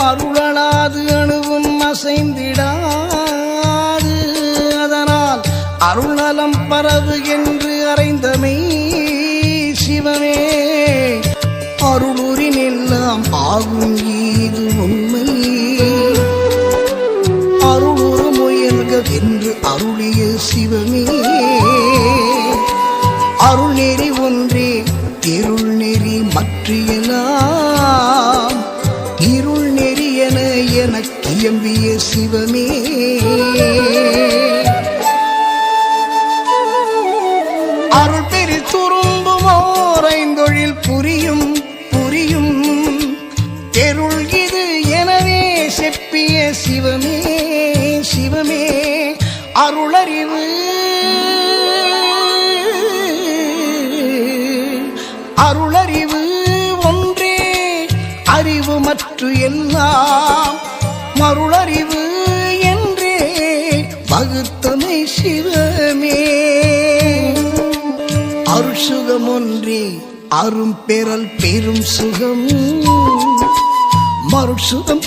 அருளலாது அணுவும் அசைந்திடாது. அதனால் அருள்நலம் பரவு என்று அறைந்தமை சிவமே. அருளுரின் எல்லாம் ஆகும் ஈது உண்மை. அருளுறு முயல்கள் என்று அருளிய சிவமே. அருள் நெறி ஒன்றே இருள் நெறி மற்றியெல்லாம் இருள் நெறி என எனக்கு எம்பிய சிவமே. அருள் பெரி துரும்புமோர் ஐந்தொழில் புரியும் புரியும் தெருள் இது எனவே செப்பிய சிவமே சிவமே. அருளறிவு அருளறிவு ஒன்றே அறிவு மற்ற எல்லாம் மருளறிவு என்றே வகுத்தமை சிவமே. அருட்சுகம் ஒன்றே அரும் பெறல் பெரும் சுகம் மருட்சுகம்